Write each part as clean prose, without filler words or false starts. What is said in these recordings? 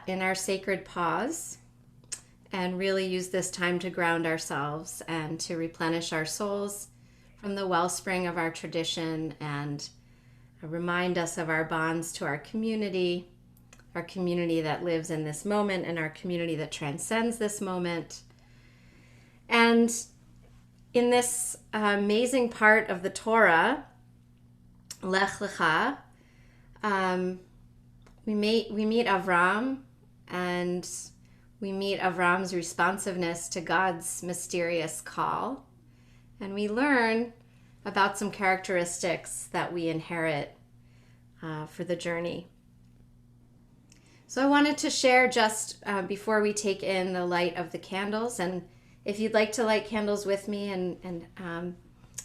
in our sacred pause and really use this time to ground ourselves and to replenish our souls from the wellspring of our tradition and remind us of our bonds to our community that lives in this moment and our community that transcends this moment. And in this amazing part of the Torah, Lech Lecha, we meet Avram, and we meet Avram's responsiveness to God's mysterious call. And we learn about some characteristics that we inherit for the journey. So I wanted to share just before we take in the light of the candles. And if you'd like to light candles with me, and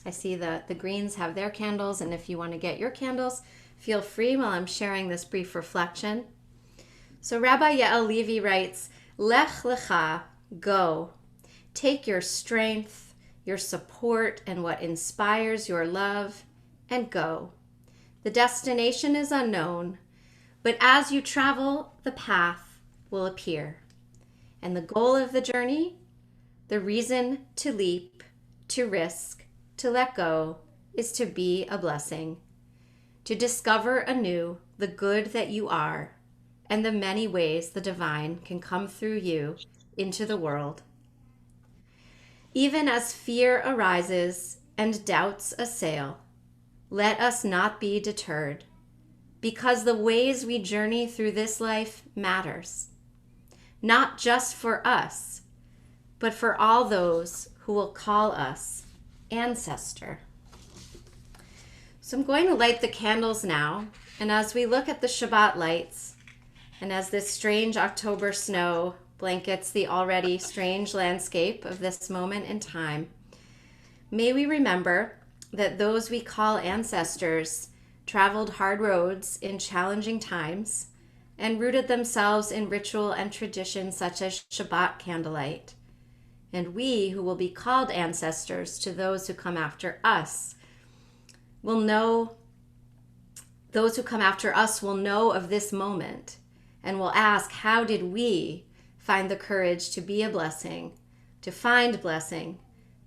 I see the greens have their candles, and if you want to get your candles, feel free while I'm sharing this brief reflection. So Rabbi Yael Levi writes, Lech Lecha, go. Take your strength, your support, and what inspires your love, and go. The destination is unknown, but as you travel, the path will appear. And the goal of the journey, the reason to leap, to risk, to let go, is to be a blessing, to discover anew the good that you are and the many ways the divine can come through you into the world. Even as fear arises and doubts assail, let us not be deterred, because the ways we journey through this life matters, not just for us, but for all those who will call us ancestor. So I'm going to light the candles now, and as we look at the Shabbat lights, and as this strange October snow blankets the already strange landscape of this moment in time, may we remember that those we call ancestors traveled hard roads in challenging times and rooted themselves in ritual and tradition such as Shabbat candlelight. And we, who will be called ancestors to those who come after us, will know of this moment and will ask, how did we find the courage to be a blessing, to find blessing,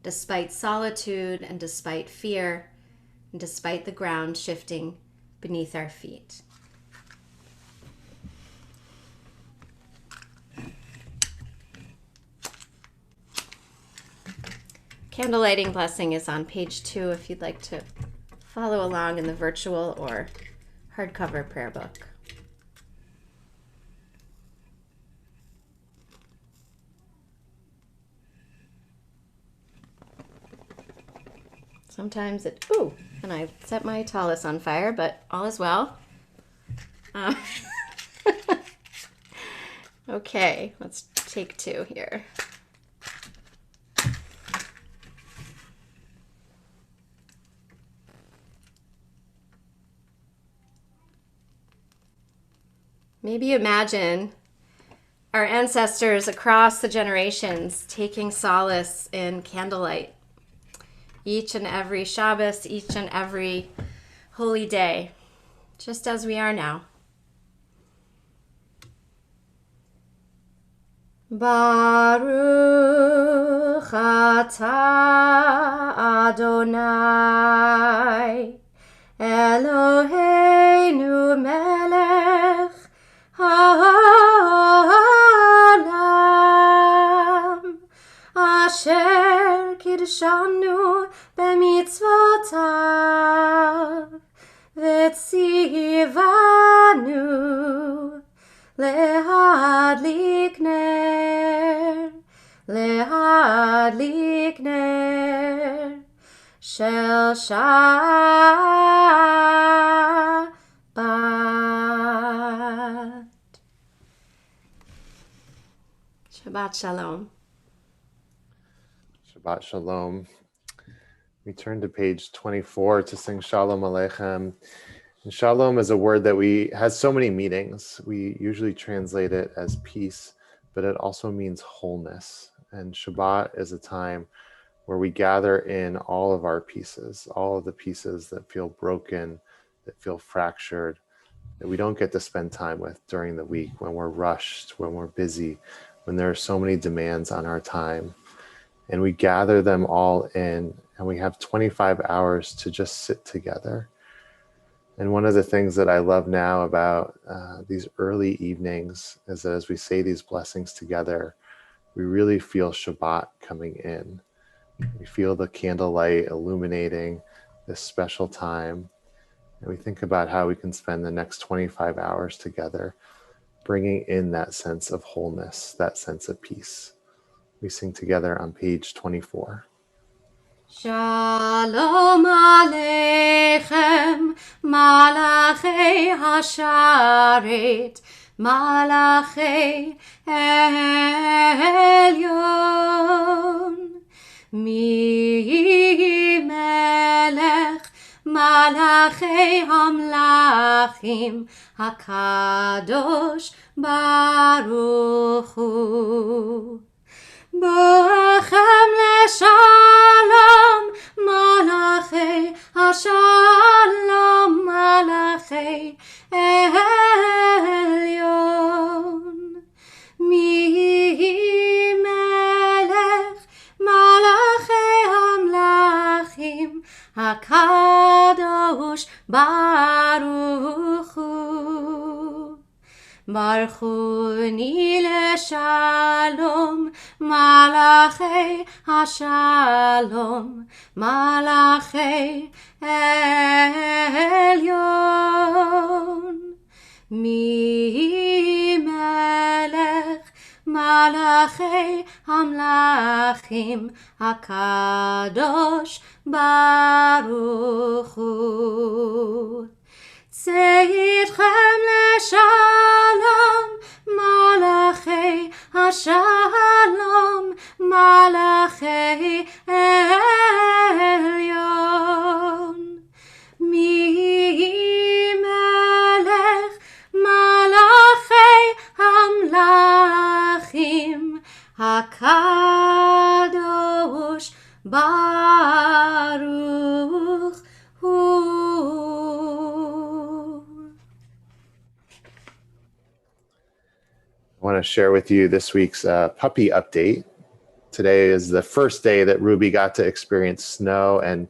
despite solitude and despite fear, and despite the ground shifting beneath our feet? Candle lighting blessing is on page 2 if you'd like to follow along in the virtual or hardcover prayer book. Sometimes and I set my tallis on fire, but all is well. Okay, let's take 2 here. Maybe imagine our ancestors across the generations taking solace in candlelight. Each and every Shabbos, each and every holy day, just as we are now. Baruch atah Adonai Eloheinu melech ha'olam asher kidshanu b'mitzvotav v'tzivanu lehadlik ner shel Shabbat. Shabbat Shalom. Shabbat Shalom. We turn to page 24 to sing Shalom Aleichem. And shalom is a word that has so many meanings. We usually translate it as peace, but it also means wholeness. And Shabbat is a time where we gather in all of our pieces, all of the pieces that feel broken, that feel fractured, that we don't get to spend time with during the week, when we're rushed, when we're busy, when there are so many demands on our time. And we gather them all in, and we have 25 hours to just sit together. And one of the things that I love now about these early evenings is that as we say these blessings together, we really feel Shabbat coming in. We feel the candlelight illuminating this special time. And we think about how we can spend the next 25 hours together, bringing in that sense of wholeness, that sense of peace. We sing together on page 24. Shalom Aleichem, Malachei Hasharet, Malachei Elyon. Mi Melech, Malachei Hamlachim, HaKadosh Baruch Hu. Boachem leshalom, Malachei Hashalom, Malachei Elyon. Mi Melech, Malachei Hamlachim, HaKadosh Baruch Hu. Baruchuni leshalom, Malachei Hashalom, Malachei Elyon. Mi Melech, Malachei Hamlachim, HaKadosh Baruch Hu. Tzeitkhem leshalom, Malachei Hashalom, Malachei Elyon. Mi Melech, Malachei Hamlachim, HaKadosh Baruch Hu. I want to share with you this week's puppy update. Today is the first day that Ruby got to experience snow, and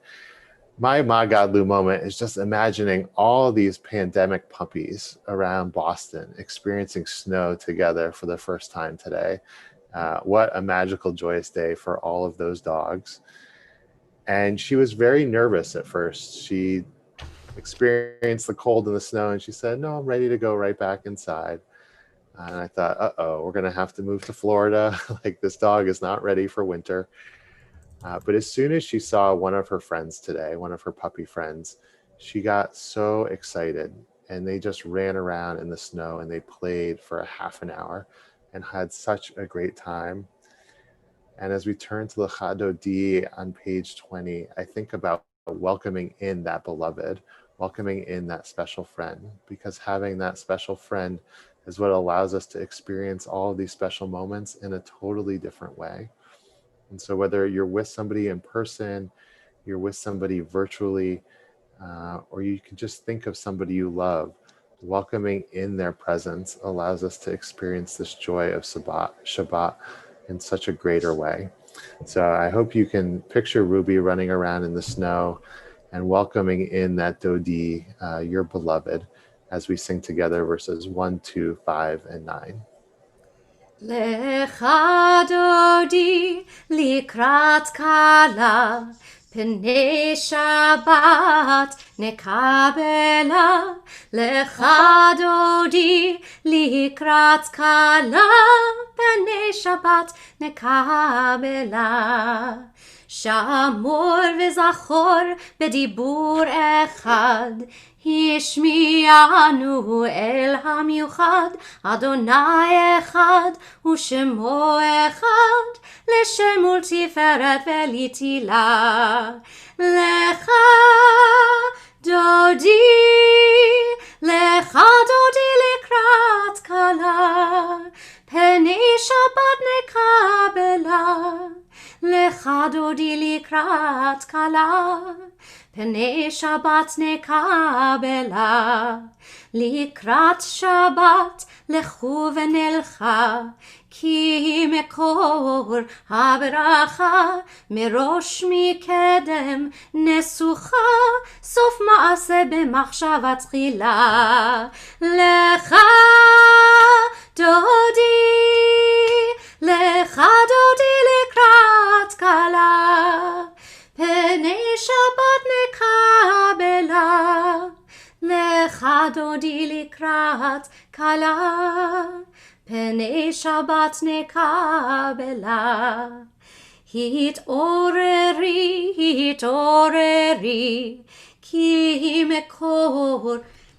my Magadlu moment is just imagining all these pandemic puppies around Boston experiencing snow together for the first time today. What a magical, joyous day for all of those dogs. And she was very nervous at first. She experienced the cold and the snow, and she said, "No, I'm ready to go right back inside." And I thought, uh-oh, we're going to have to move to Florida. Like, this dog is not ready for winter. But as soon as she saw one of her friends today, one of her puppy friends, she got so excited. And they just ran around in the snow and they played for a half an hour and had such a great time. And as we turn to the Chadodi on page 20, I think about welcoming in that beloved, welcoming in that special friend, because having that special friend is what allows us to experience all of these special moments in a totally different way. And so whether you're with somebody in person, you're with somebody virtually, or you can just think of somebody you love, welcoming in their presence allows us to experience this joy of Shabbat in such a greater way. So I hope you can picture Ruby running around in the snow and welcoming in that Dodi, your beloved, as we sing together verses 1, 2, 5, and 9. Lecha Dodi likrat kala, Pnei Shabbat nekabela. Lecha Dodi likrat kala, Pnei Shabbat nekabela. Shamor v'zachor b'dibur echad, Hishmi'anu el hamiuchad, Adonai echad, U'shemo echad, L'shem ultiferet ve'litila. Lecha Dodi, Lecha Dodi likrat kala, Pnei Shabbat nekabela. Lecha Dodi likrat kala, פני שבת נקבלה. לקראת שבת לכו ונלכה, כי מקור הברכה מראש מקדם נסוכה, סוף מעשה במחשבה תחילה. לך דודי, לך דודי לקראת כלה, פני שבת נקבלה. לך דודי לקראת כלה, פני שבת נקבלה. התעוררי, התעוררי, כי מקור,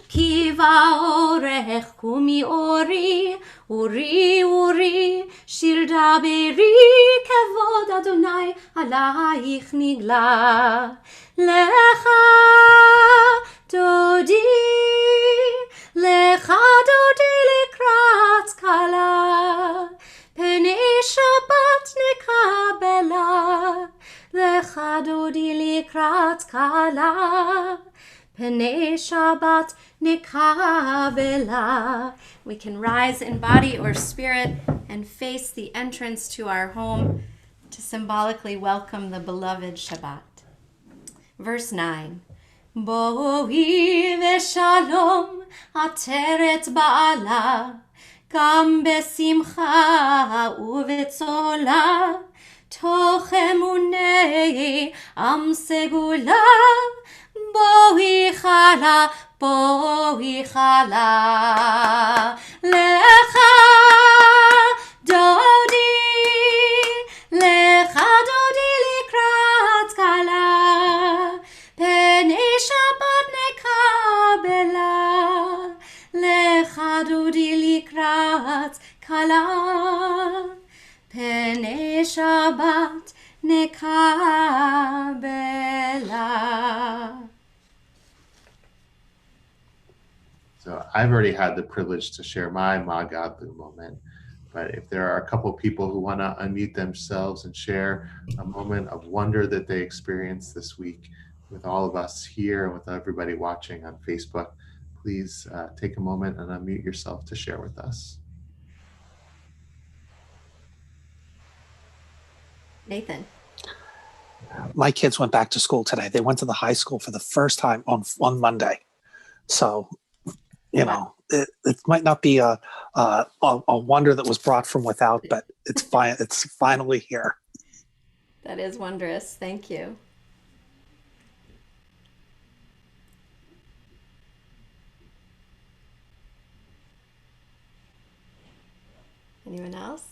כי באורך קומי אורי, אורי אורי, שיר דברי, כבוד אדוני עלייך נגלה. לך דודי, לך דודי לקראת כלה, פני שבת נקבלה. לך דודי לקראת כלה, פני שבת נקבלה. We can rise in body or spirit and face the entrance to our home to symbolically welcome the beloved Shabbat. Verse 9. בואי ושלום עטרת בעלה, גם בשמחה ובצולה, תוך אמוני עם סגולה. בואי חלה, בואי חלה. לך דודי, לך דודי לקראת כלה, פני שבת נקבלה. לך דודי לקראת כלה, פני שבת נקבלה. So I've already had the privilege to share my Magadlu moment, but if there are a couple people who want to unmute themselves and share a moment of wonder that they experienced this week with all of us here and with everybody watching on Facebook, please take a moment and unmute yourself to share with us. Nathan. My kids went back to school today. They went to the high school for the first time on Monday. So, you know, it might not be a wonder that was brought from without, but it's fine. It's finally here. That is wondrous. Thank you. Anyone else?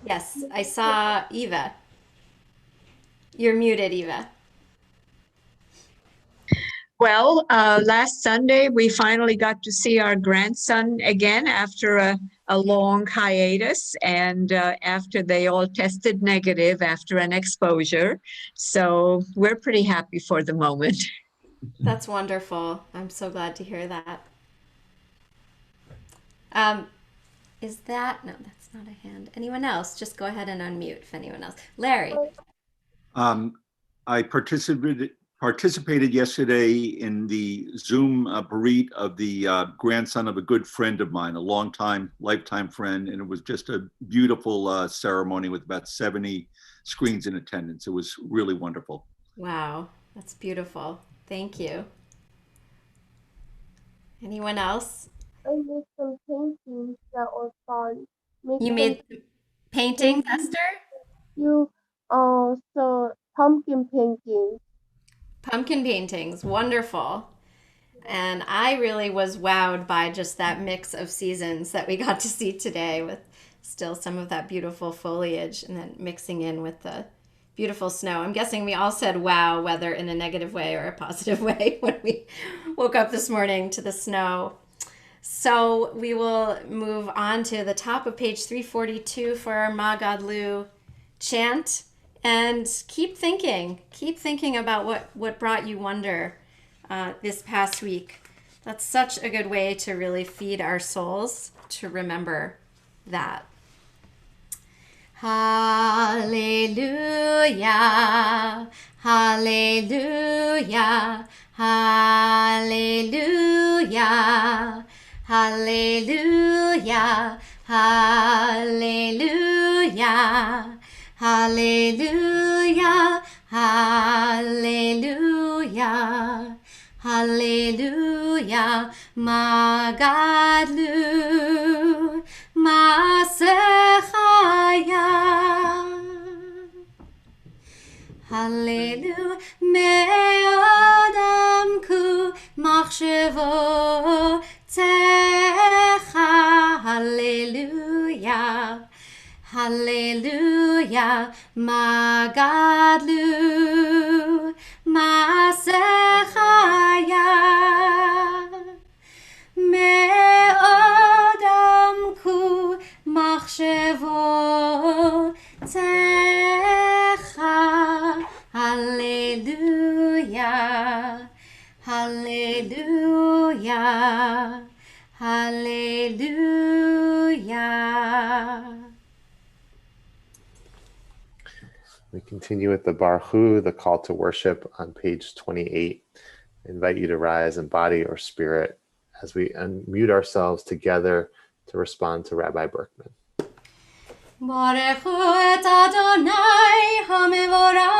Yes, I saw Eva. You're muted, Eva. Well, last Sunday, we finally got to see our grandson again after a long hiatus, and after they all tested negative after an exposure. So we're pretty happy for the moment. That's wonderful. I'm so glad to hear that. Is that, no, that's not a hand. Anyone else? Just go ahead and unmute if anyone else. Larry. I participated yesterday in the Zoom bereavement of the grandson of a good friend of mine, a lifetime friend, and it was just a beautiful ceremony with about 70 screens in attendance. It was really wonderful. Wow, that's beautiful. Thank you. Anyone else? I made some paintings that were fun. You made paintings, Esther? So pumpkin paintings. Pumpkin paintings, wonderful. And I really was wowed by just that mix of seasons that we got to see today, with still some of that beautiful foliage and then mixing in with the beautiful snow. I'm guessing we all said wow, whether in a negative way or a positive way, when we woke up this morning to the snow. So we will move on to the top of page 342 for our Magadlu chant. And keep thinking about what brought you wonder this past week. That's such a good way to really feed our souls, to remember that. Hallelujah, hallelujah, hallelujah, hallelujah, hallelujah, hallelujah, hallelujah, hallelujah, Magadlu, Masechaya. Hallelujah, me'odam ku machshevo techa. Hallelujah, hallelujah, Magadlu, Masechaya. me'odam ku machshevo techa. Hallelujah, hallelujah, hallelujah. We continue with the Baruch Hu, the call to worship on page 28. I invite you to rise in body or spirit as we unmute ourselves together to respond to Rabbi Berkman. Baruch hu et Adonai hamevorach.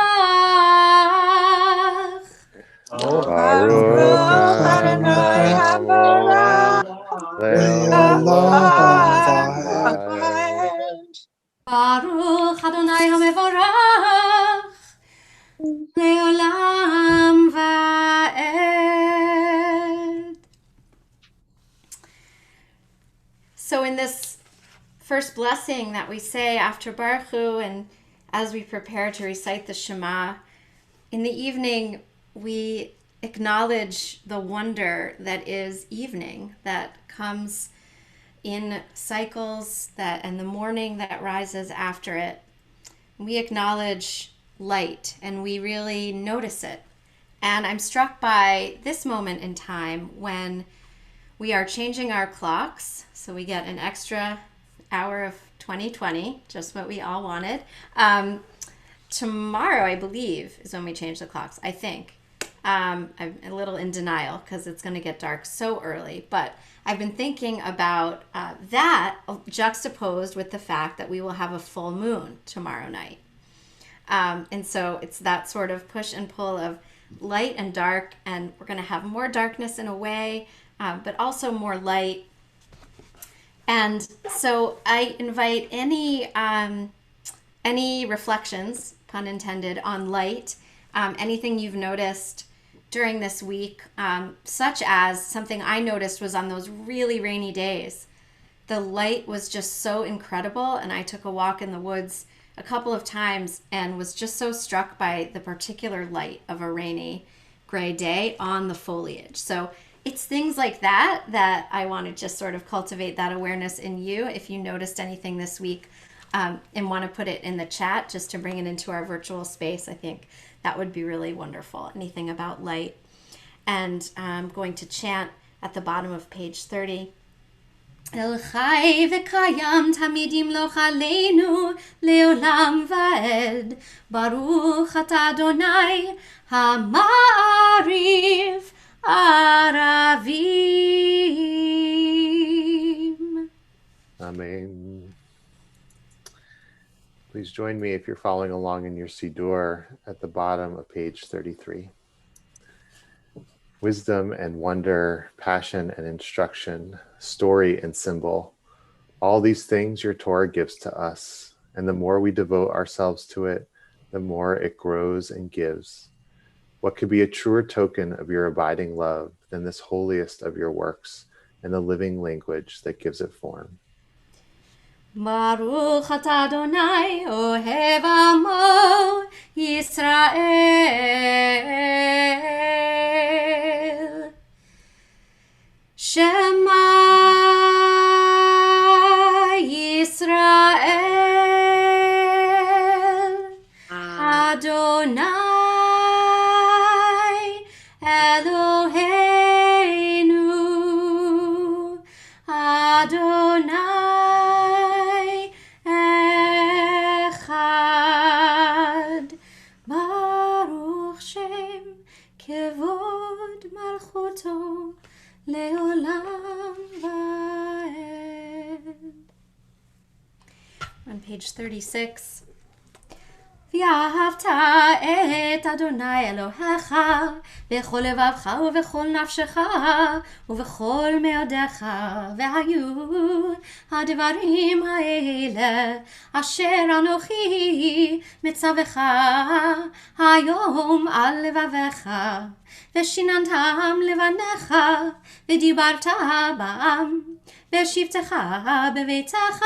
Baruch Adonai Hamevorach Le'olam Le'olam Va'ed. Va'ed. Baruch Adonai hamevorach. Le'olam va'ed. So in this first blessing that we say after Baruch Hu, and as we prepare to recite the Shema, in the evening we acknowledge the wonder that is evening, that comes in cycles, that and the morning that rises after it. We acknowledge light and we really notice it. And I'm struck by this moment in time when we are changing our clocks, so we get an extra hour of 2020, just what we all wanted. Tomorrow, I believe, is when we change the clocks, I think. I'm a little in denial because it's going to get dark so early, but I've been thinking about that juxtaposed with the fact that we will have a full moon tomorrow night. And so it's that sort of push and pull of light and dark, and we're going to have more darkness in a way, but also more light. And so I invite any reflections, pun intended, on light, anything you've noticed during this week, such as something I noticed was on those really rainy days. The light was just so incredible, and I took a walk in the woods a couple of times and was just so struck by the particular light of a rainy gray day on the foliage. So it's things like that that I want to just sort of cultivate that awareness in you. If you noticed anything this week and want to put it in the chat just to bring it into our virtual space, I think that would be really wonderful. Anything about light. And I'm going to chant at the bottom of page 30. El chai v'kayam tamid yimloch aleinu le'olam va'ed. Baruch atah Adonai ha'ma'ariv aravim. Amen. Please join me if you're following along in your Siddur at the bottom of page 33. Wisdom and wonder, passion and instruction, story and symbol. All these things your Torah gives to us, and the more we devote ourselves to it, the more it grows and gives. What could be a truer token of your abiding love than this holiest of your works and the living language that gives it form? Baruch atah Adonai ohev amo Yisrael. Shema Yisrael. Adonai Eloheinu. Adonai לעולם ועד. On page 36. ואהבת את אדוני אלוהיך בכל לבבך ובכל נפשך ובכל מאודיך, והיו הדברים האלה אשר אנוכי מצווך היום על לבביך, ושיננתם לבניך ודיברת בם בשבתך בביתך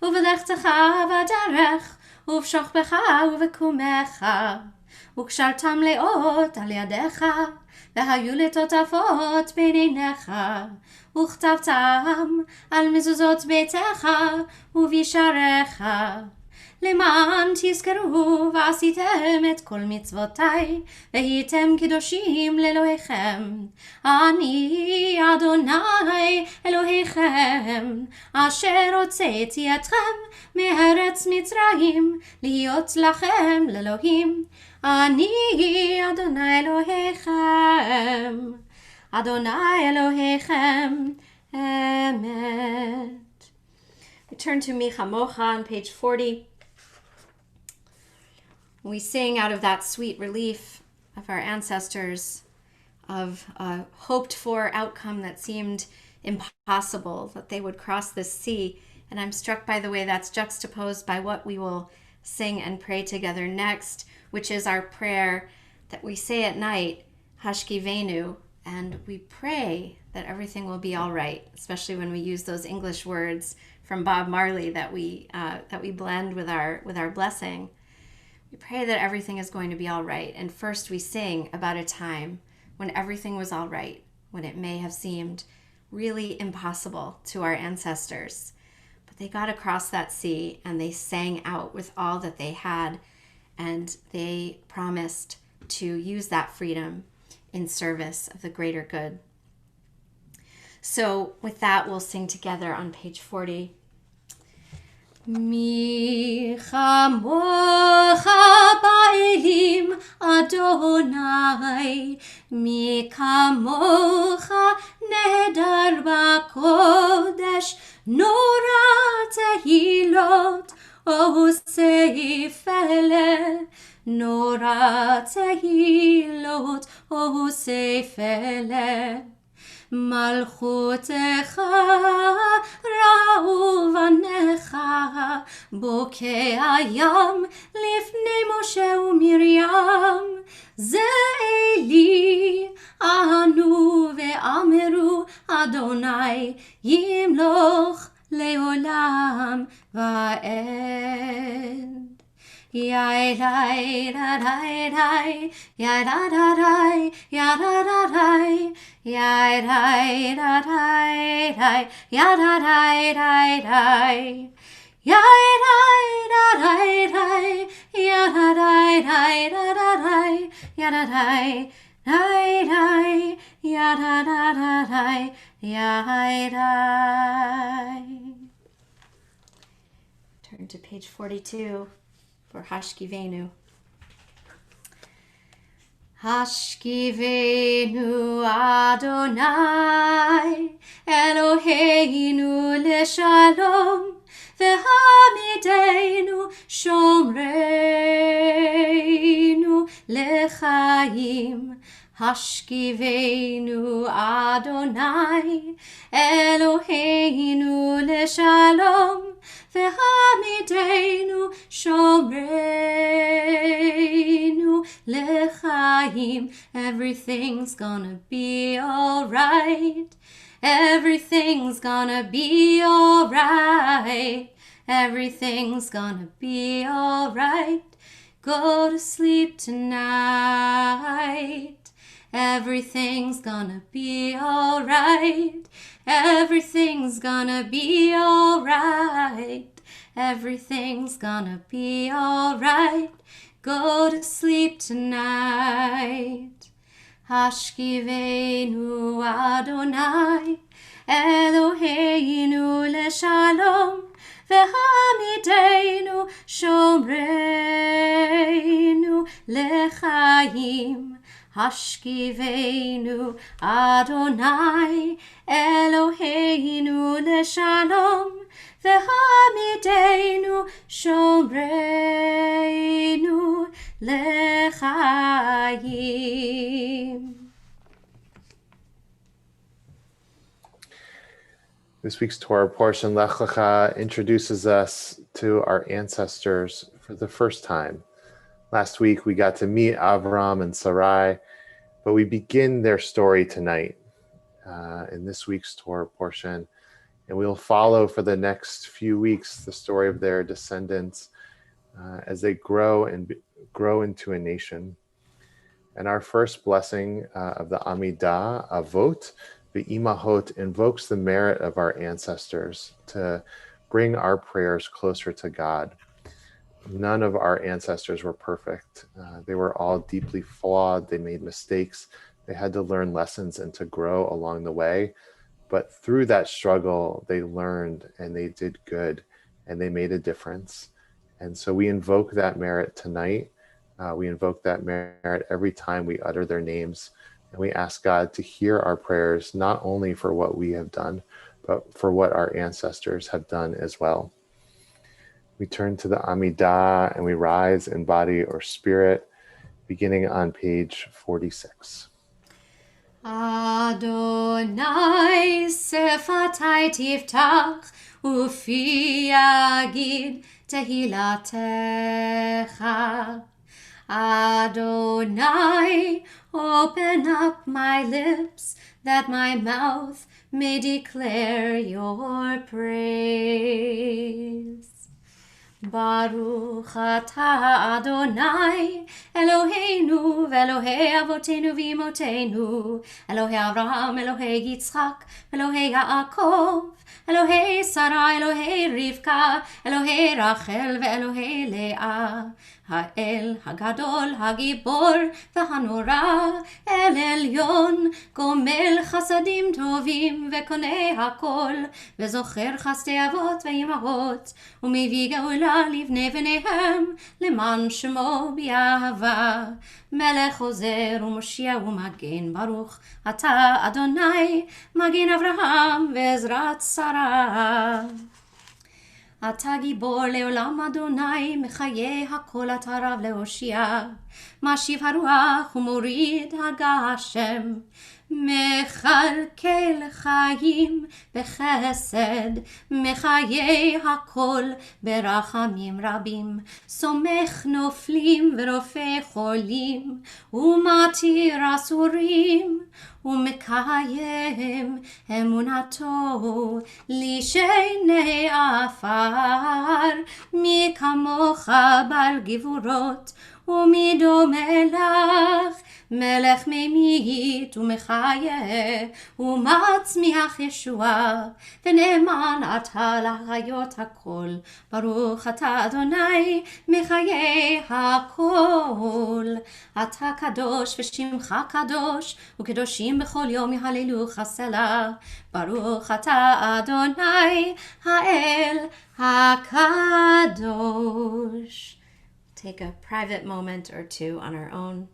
ובלכתך בדרך ובשוכבך ובקומך, וקשרתם לאות על ידיך, והיו לטוטפות בין עיניך, וכתבתם על מזוזות ביתך ובישעריך, למען תזכרו ועשיתם את כל מצוותיי, והייתם קדושים לאלוהיכם. אני אדוני אלוהיכם, אשר הוצאתי אתכם מארץ מצרים, להיות לכם לאלוהים. אני אדוני אלוהיכם, אדוני אלוהיכם, אמת. We turn to Mi Chamocha on page 40. We sing out of that sweet relief of our ancestors, of a hoped-for outcome that seemed impossible, that they would cross this sea. And I'm struck by the way that's juxtaposed by what we will sing and pray together next, which is our prayer that we say at night, Hashkivenu, and we pray that everything will be all right, especially when we use those English words from Bob Marley that we blend with our blessing. We pray that everything is going to be all right. And first we sing about a time when everything was all right, when it may have seemed really impossible to our ancestors. But they got across that sea and they sang out with all that they had, and they promised to use that freedom in service of the greater good. So with that, we'll sing together on page 40. Mi chamocha ba'elim Adonai, mi kamocha nehedar ba'kodesh, nora tehilot osei fele, nora tehilot osei fele. מלכותך ראו בניך, בוקע הים לפני משה ומרים, זה אלי ענו ואמרו אדוני ימלוך לעולם ועד. Ya dai da dai dai, ya da da dai, ya da da dai, ya dai da dai dai, ya da dai dai dai, ya dai da dai dai, ya da dai dai da da dai, ya da dai dai dai, ya da da da dai, ya dai. Turn to page 42. For Hashkivenu. Hashkivenu Adonai Eloheinu leshalom, vehamidenu shomreinu lechaim. Hashkivenu Adonai Eloheinu leshalom, vehamidenu shomreinu lechaim. Everything's gonna be all right. Everything's gonna be all right. Everything's gonna be all right. Go to sleep tonight. Everything's gonna be all right. Everything's gonna be all right. Everything's gonna be all right. Go to sleep tonight. Hashkivenu Adonai Eloheinu leshalom, vehamidenu shomreinu lechaim. השכיבנו אדוני אלוהינו לשלום, והעמידנו שומרנו לחיים. This week's Torah portion, Lech Lecha, introduces us to our ancestors for the first time. Last week, we got to meet Avram and Sarai, but we begin their story tonight in this week's Torah portion. And we'll follow for the next few weeks the story of their descendants as they grow into a nation. And our first blessing of the Amidah, Avot, the Imahot, invokes the merit of our ancestors to bring our prayers closer to God. None of our ancestors were perfect. They were all deeply flawed. They made mistakes. They had to learn lessons and to grow along the way. But through that struggle, they learned and they did good and they made a difference. And so we invoke that merit tonight. We invoke that merit every time we utter their names. And we ask God to hear our prayers, not only for what we have done, but for what our ancestors have done as well. We turn to the Amidah and we rise in body or spirit, beginning on page 46. Adonai sefatai tiftach ufi yagid tehilatecha. Adonai, open up my lips, that my mouth may declare your praise. Baruch atah Adonai, Eloheinu ve'Elohei avotenu v'imotenu, Elohei Avraham, Elohei Yitzchak, Elohei Yaakov, Elohei Sarah, Elohei Rivka, Elohei Rachel ve'Elohei Leah. האל הגדול, הגיבור והנורא, אל עליון, גומל חסדים טובים וקונה הכל, וזוכר חסדי אבות ואימהות, ומביא גאולה לבני בניהם, למען שמו באהבה. מלך עוזר ומושיע ומגן, ברוך אתה אדוני, מגן אברהם ועזרת שרה. אתה גיבור לעולם אדוני, מחיי הכל אתה רב להושיע, משיב הרוח ומוריד הגשם, מכלכל חיים בחסד, מחיי הכל ברחמים רבים, סומך נופלים ורופא חולים, ומתיר אסורים, ומקיים אמונתו לשני עפר. מי כמוך בעל גבורות ומי דומה לך, מלך ממית ומחיה ומצמיח ישועה, ונאמן אתה לחיות הכל. ברוך אתה אדוני מחיי הכל. אתה קדוש ושמך קדוש, וקדושים בכל יום יהללוך סלה. ברוך אתה אדוני האל הקדוש. Take a private moment or two on our own.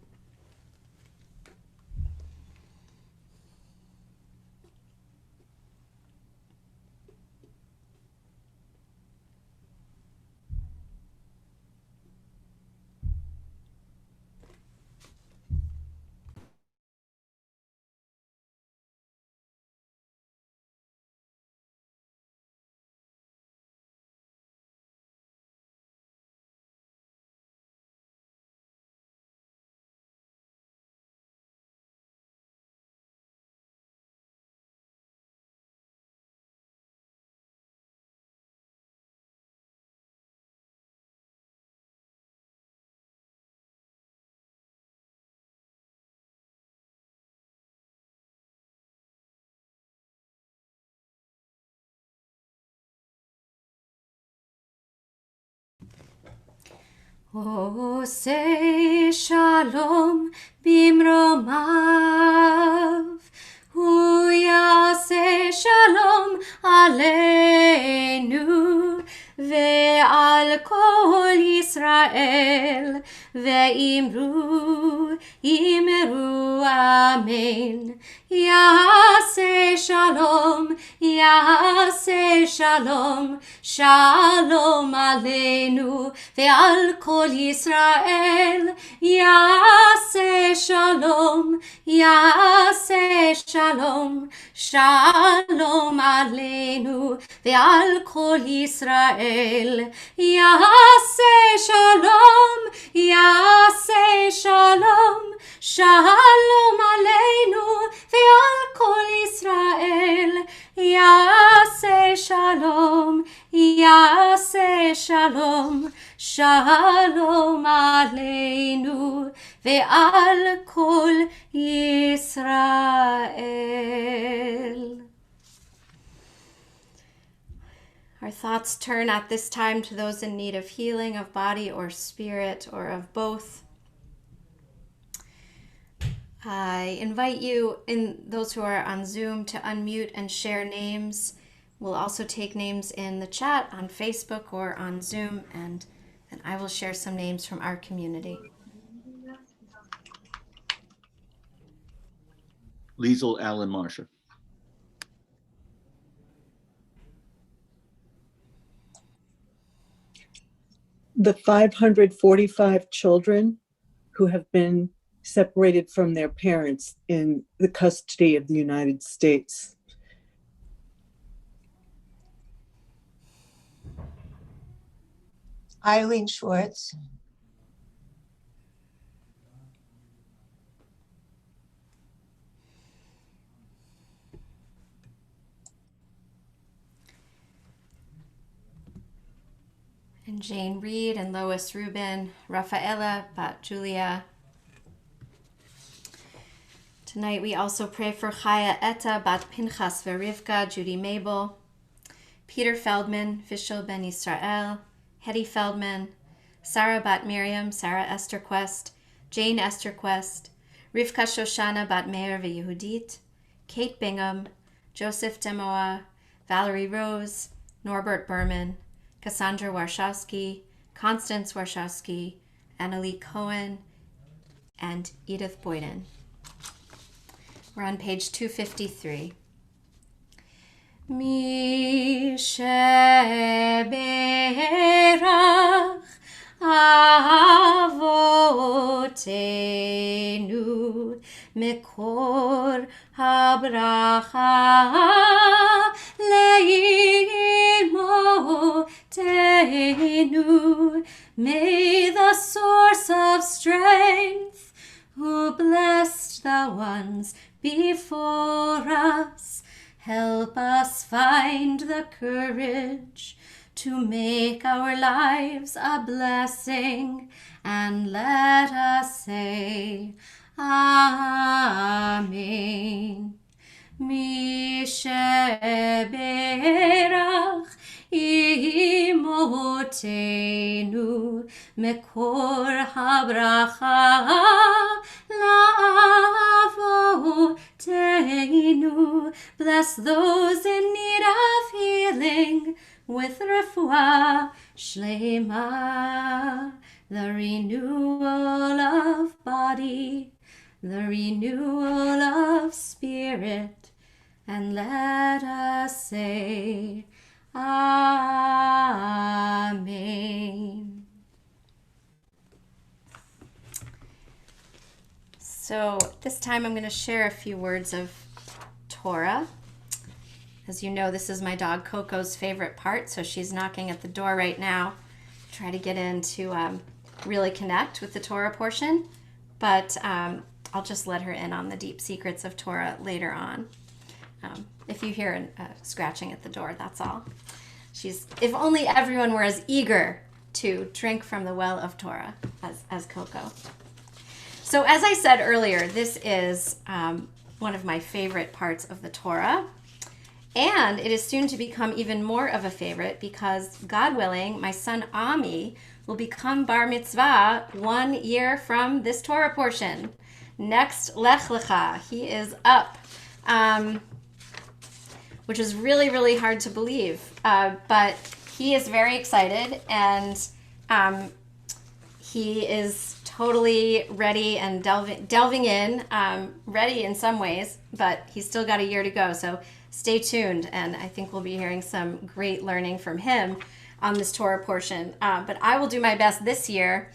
עושה שלום במרומיו, הוא יעשה שלום עלינו ועל ועל כל ישראל, ואמרו אמן. יעשה שלום, יעשה שלום, שלום עלינו ועל כל ישראל. יעשה שלום, יעשה שלום, שלום עלינו ועל כל ישראל. יעשה שלום, יעשה שלום, שלום עלינו ועל כל ישראל. יעשה שלום, יעשה שלום, שלום עלינו ועל כל ישראל. Our thoughts turn at this time to those in need of healing of body or spirit or of both. I invite you, in those who are on Zoom, to unmute and share names. We'll also take names in the chat on Facebook or on Zoom, and then I will share some names from our community. Liesel Allen Marsha. The 545 children who have been separated from their parents in the custody of the United States. Eileen Schwartz. And Jane Reed and Lois Rubin, Rafaela Bat Julia. Tonight we also pray for Chaya Etta Bat Pinchas Verivka, Judy Mabel, Peter Feldman, Vishal Ben Israel, Hetty Feldman, Sarah Bat Miriam, Sarah Esther Quest, Jane Esther Quest, Rivka Shoshana Bat Meir V'Yehudit, Kate Bingham, Joseph Demoa, Valerie Rose, Norbert Berman, Cassandra Warshawski, Constance Warshawski, Annalie Cohen, and Edith Boyden. We're on page 253. Mi sheberach avotenu mekor habracha leimotenu. May the source of strength, who blessed the ones before us, help us find the courage to make our lives a blessing, and let us say, Amen. Mi sheberach imotenu mekor habracha la'avotenu. Bless those in need of healing with refuah shlema, the renewal of body, the renewal of spirit, and let us say, Amen. So this time I'm going to share a few words of Torah. As you know, this is my dog Coco's favorite part, so she's knocking at the door right now. Try to get in to really connect with the Torah portion, but I'll just let her in on the deep secrets of Torah later on. If you hear scratching at the door, that's all. If only everyone were as eager to drink from the well of Torah as Coco. So as I said earlier, this is one of my favorite parts of the Torah. And it is soon to become even more of a favorite because, God willing, my son Ami will become bar mitzvah 1 year from this Torah portion. Next Lech Lecha, he is up, which is really, really hard to believe. But he is very excited, and he is totally ready and delving in, ready in some ways, but he's still got a year to go. So stay tuned, and I think we'll be hearing some great learning from him on this Torah portion. But I will do my best this year.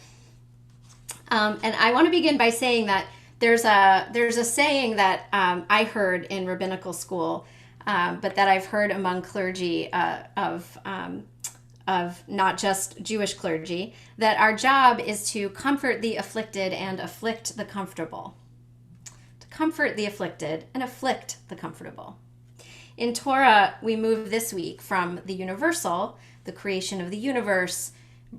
And I want to begin by saying that there's a saying that I heard in rabbinical school, but that I've heard among clergy of not just Jewish clergy, that our job is to comfort the afflicted and afflict the comfortable. To comfort the afflicted and afflict the comfortable. In Torah, we move this week from the universal, the creation of the universe,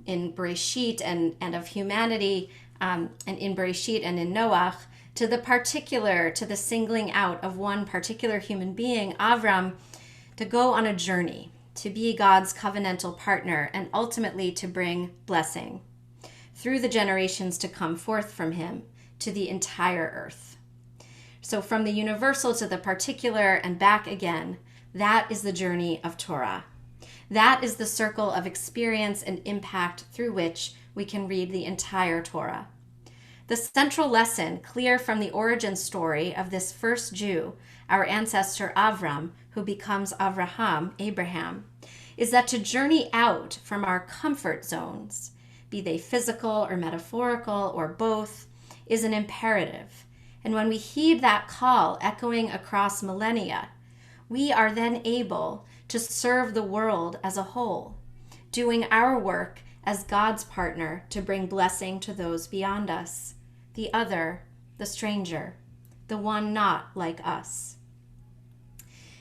in Bereshit and of humanity, and in Bereshit and in Noach, to the particular, to the singling out of one particular human being, Avram, to go on a journey, to be God's covenantal partner, and ultimately to bring blessing through the generations to come forth from him to the entire earth. So from the universal to the particular and back again, that is the journey of Torah. That is the circle of experience and impact through which we can read the entire Torah. The central lesson, clear from the origin story of this first Jew, our ancestor Avram, who becomes Abraham, is that to journey out from our comfort zones, be they physical or metaphorical or both, is an imperative. And when we heed that call echoing across millennia, we are then able to serve the world as a whole, doing our work as God's partner to bring blessing to those beyond us, the other, the stranger, the one not like us.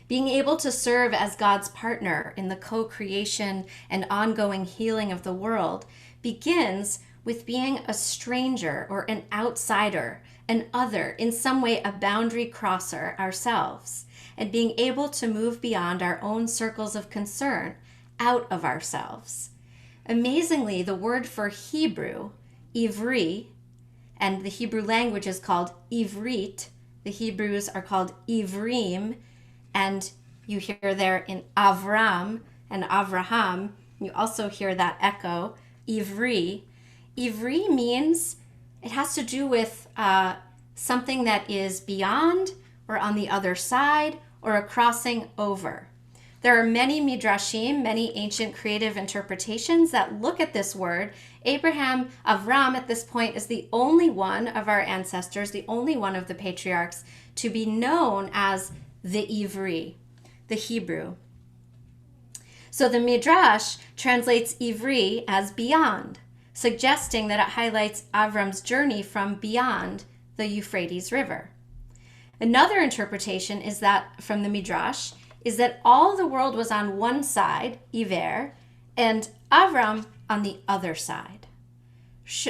Being able to serve as God's partner in the co-creation and ongoing healing of the world begins with being a stranger or an outsider, an other, in some way a boundary crosser ourselves, and being able to move beyond our own circles of concern, out of ourselves. Amazingly, the word for Hebrew, Ivri, and the Hebrew language is called Ivrit. The Hebrews are called Ivrim, and you hear there in Avram and Avraham, you also hear that echo, Ivri. Ivri means, it has to do with something that is beyond or on the other side or a crossing over. There are many midrashim, many ancient creative interpretations that look at this word. Avram at this point is the only one of our ancestors, the only one of the patriarchs to be known as the Ivri, the Hebrew. So the midrash translates Ivri as beyond, suggesting that it highlights Avram's journey from beyond the Euphrates River. Another interpretation is that, from the midrash, is that all the world was on one side, Iver, and Avram on the other side.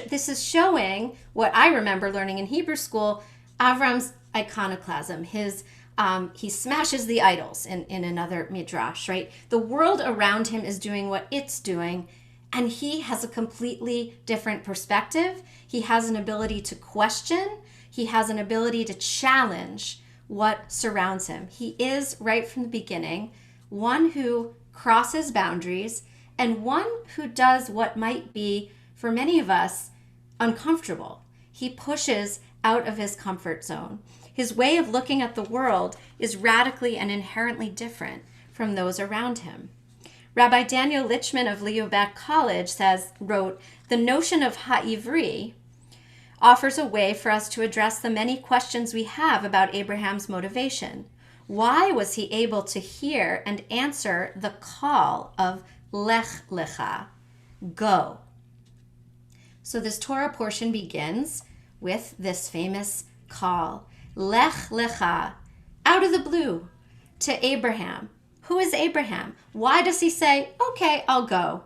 This is showing what I remember learning in Hebrew school, Avram's iconoclasm, he smashes the idols in another midrash, right? The world around him is doing what it's doing, and he has a completely different perspective. He has an ability to question. He has an ability to challenge what surrounds him. He is, right from the beginning, one who crosses boundaries and one who does what might be, for many of us, uncomfortable. He pushes out of his comfort zone. His way of looking at the world is radically and inherently different from those around him. Rabbi Daniel Lichman of Leobeck College wrote, the notion of ha'ivri offers a way for us to address the many questions we have about Abraham's motivation. Why was he able to hear and answer the call of lech lecha, go? So this Torah portion begins with this famous call, lech lecha, out of the blue, to Abraham. Who is Abraham? Why does he say, okay, I'll go?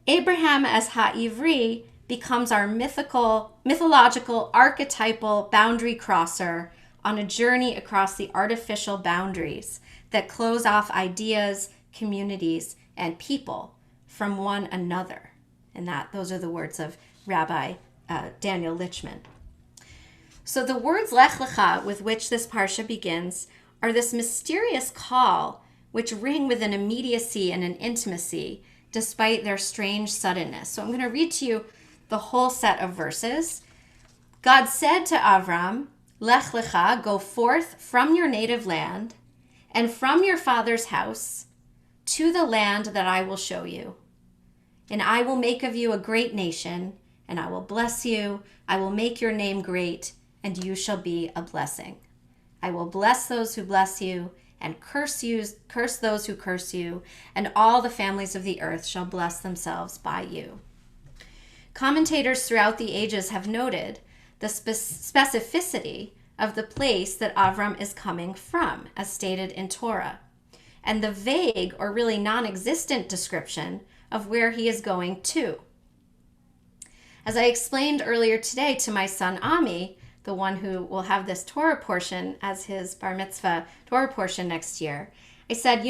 Abraham as ha'ivri becomes our mythological, archetypal boundary crosser on a journey across the artificial boundaries that close off ideas, communities, and people from one another. And those are the words of Rabbi Daniel Lichman. So the words lech lecha with which this parsha begins are this mysterious call which ring with an immediacy and an intimacy despite their strange suddenness. So I'm going to read to you the whole set of verses. God said to Avram, Lech lecha, go forth from your native land and from your father's house to the land that I will show you. And I will make of you a great nation, and I will bless you. I will make your name great, and you shall be a blessing. I will bless those who bless you, and curse those who curse you, and all the families of the earth shall bless themselves by you. Commentators throughout the ages have noted the specificity of the place that Avram is coming from, as stated in Torah, and the vague or really non-existent description of where he is going to. As I explained earlier today to my son Ami, the one who will have this Torah portion as his bar mitzvah Torah portion next year, I said,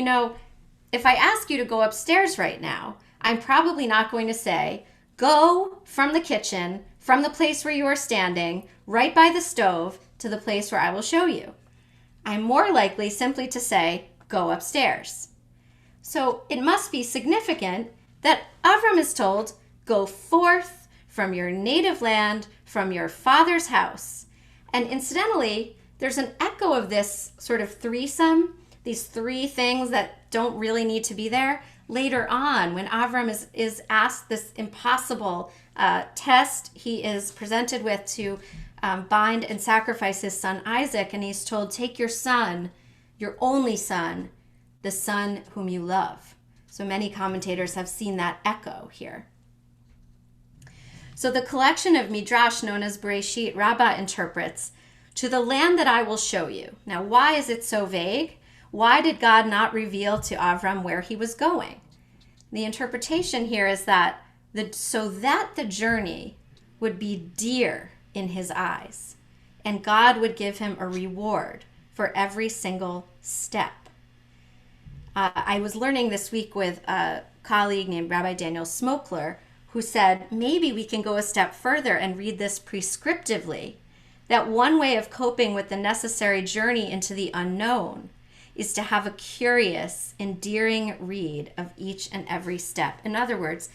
if I ask you to go upstairs right now, I'm probably not going to say, go from the kitchen, from the place where you are standing, right by the stove, to the place where I will show you. I'm more likely simply to say, go upstairs. So it must be significant that Avram is told, go forth from your native land, from your father's house. And incidentally, there's an echo of this sort of threesome, these three things that don't really need to be there, later on when Avram is asked this impossible test he is presented with to bind and sacrifice his son Isaac, and he's told, take your son, your only son, the son whom you love. So many commentators have seen that echo here. So the collection of Midrash known as Bereshit Rabbah interprets, to the land that I will show you. Now, why is it so vague? Why did God not reveal to Avram where he was going? The interpretation here is that so that the journey would be dear in his eyes, and God would give him a reward for every single step. I was learning this week with a colleague named Rabbi Daniel Smokler, who said, maybe we can go a step further and read this prescriptively, that one way of coping with the necessary journey into the unknown is to have a curious, endearing read of each and every step. In other words,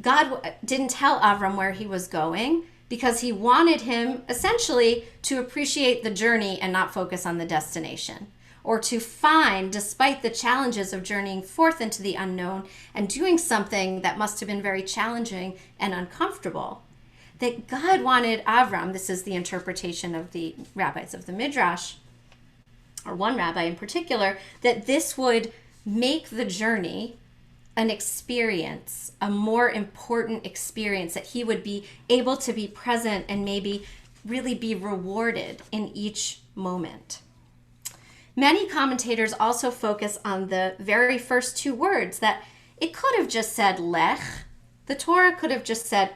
God didn't tell Avram where he was going because he wanted him essentially to appreciate the journey and not focus on the destination, or to find, despite the challenges of journeying forth into the unknown and doing something that must have been very challenging and uncomfortable, that God wanted Avram, this is the interpretation of the rabbis of the Midrash, or one rabbi in particular, that this would make the journey an experience, a more important experience, that he would be able to be present and maybe really be rewarded in each moment. Many commentators also focus on the very first two words, that it could have just said lech. The Torah could have just said,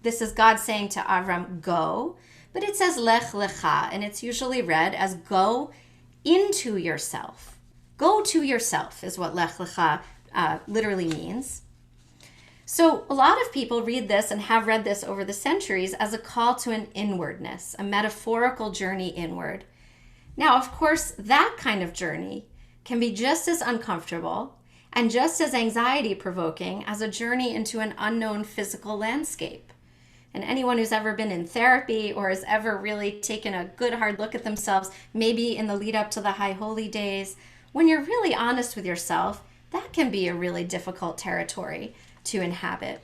this is God saying to Avram, go, but it says lech lecha, and it's usually read as go into yourself. Go to yourself is what lech lecha literally means. So a lot of people read this and have read this over the centuries as a call to an inwardness, a metaphorical journey inward. Now, of course, that kind of journey can be just as uncomfortable and just as anxiety-provoking as a journey into an unknown physical landscape. And anyone who's ever been in therapy or has ever really taken a good hard look at themselves, maybe in the lead up to the High Holy Days, when you're really honest with yourself, that can be a really difficult territory to inhabit.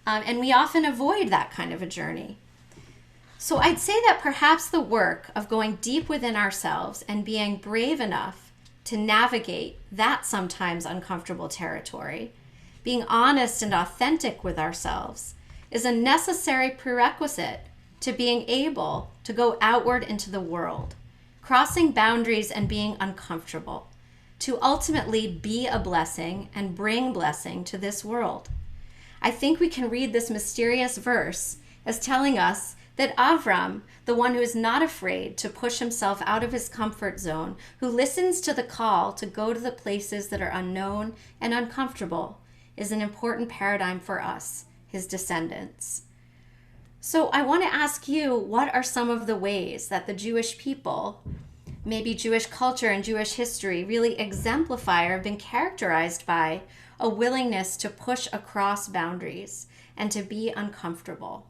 And we often avoid that kind of a journey. So I'd say that perhaps the work of going deep within ourselves and being brave enough to navigate that sometimes uncomfortable territory, being honest and authentic with ourselves, is a necessary prerequisite to being able to go outward into the world, crossing boundaries and being uncomfortable, to ultimately be a blessing and bring blessing to this world. I think we can read this mysterious verse as telling us that Avram, the one who is not afraid to push himself out of his comfort zone, who listens to the call to go to the places that are unknown and uncomfortable, is an important paradigm for us, his descendants. So I want to ask you, what are some of the ways that the Jewish people maybe Jewish culture and Jewish history really exemplify or have been characterized by a willingness to push across boundaries and to be uncomfortable.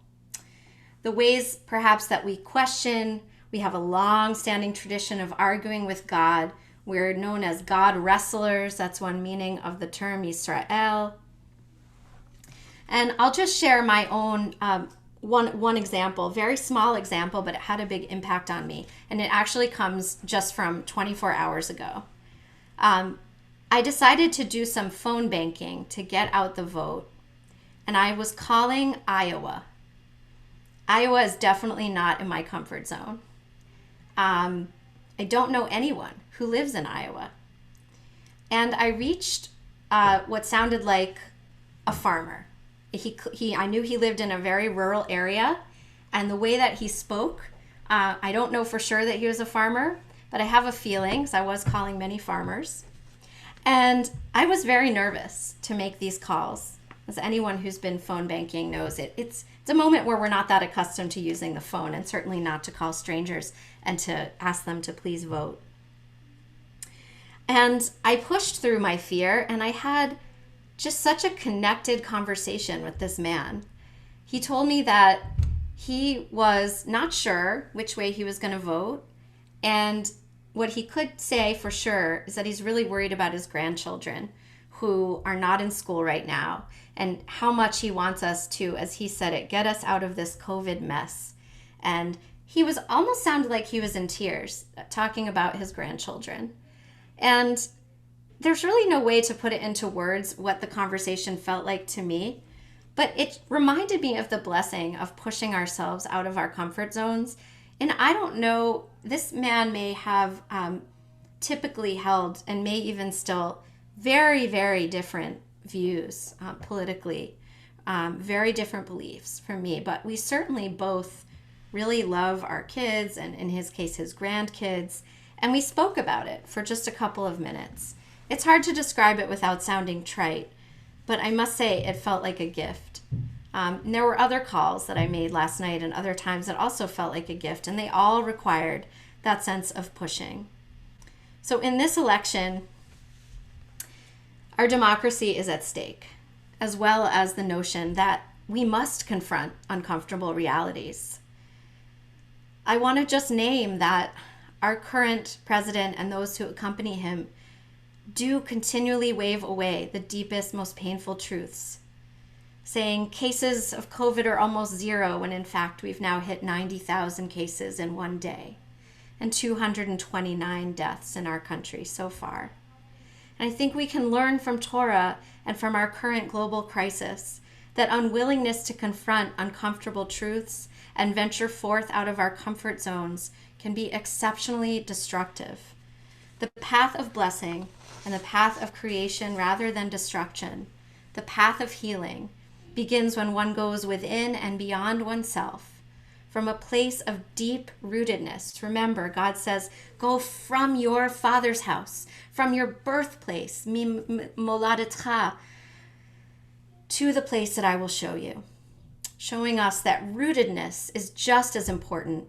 The ways perhaps that we question, we have a long-standing tradition of arguing with God. We're known as God wrestlers. That's one meaning of the term Yisrael. And I'll just share my own one example, very small example, but it had a big impact on me. And it actually comes just from 24 hours ago. I decided to do some phone banking to get out the vote. And I was calling Iowa. Iowa is definitely not in my comfort zone. I don't know anyone who lives in Iowa. And I reached what sounded like a farmer. I knew he lived in a very rural area, and the way that he spoke, I don't know for sure that he was a farmer, but I have a feeling, because I was calling many farmers. And I was very nervous to make these calls. As anyone who's been phone banking knows, it's a moment where we're not that accustomed to using the phone, and certainly not to call strangers and to ask them to please vote. And I pushed through my fear, and I had just such a connected conversation with this man. He told me that he was not sure which way he was going to vote, and what he could say for sure is that he's really worried about his grandchildren who are not in school right now, and how much he wants us to, as he said it, get us out of this COVID mess. And he was almost sounded like he was in tears talking about his grandchildren. And there's really no way to put it into words what the conversation felt like to me, but it reminded me of the blessing of pushing ourselves out of our comfort zones. And I don't know, this man may have typically held, and may even still, very, very different views politically, very different beliefs from me, but we certainly both really love our kids, and in his case, his grandkids, and we spoke about it for just a couple of minutes. It's hard to describe it without sounding trite, but I must say it felt like a gift. And there were other calls that I made last night and other times that also felt like a gift, and they all required that sense of pushing. So in this election, our democracy is at stake, as well as the notion that we must confront uncomfortable realities. I want to just name that our current president and those who accompany him do continually wave away the deepest, most painful truths, saying cases of COVID are almost zero, when in fact we've now hit 90,000 cases in one day and 229 deaths in our country so far. And I think we can learn from Torah and from our current global crisis that unwillingness to confront uncomfortable truths and venture forth out of our comfort zones can be exceptionally destructive. The path of blessing and the path of creation rather than destruction, the path of healing, begins when one goes within and beyond oneself, from a place of deep rootedness. Remember, God says, go from your father's house, from your birthplace, moladecha, to the place that I will show you, showing us that rootedness is just as important.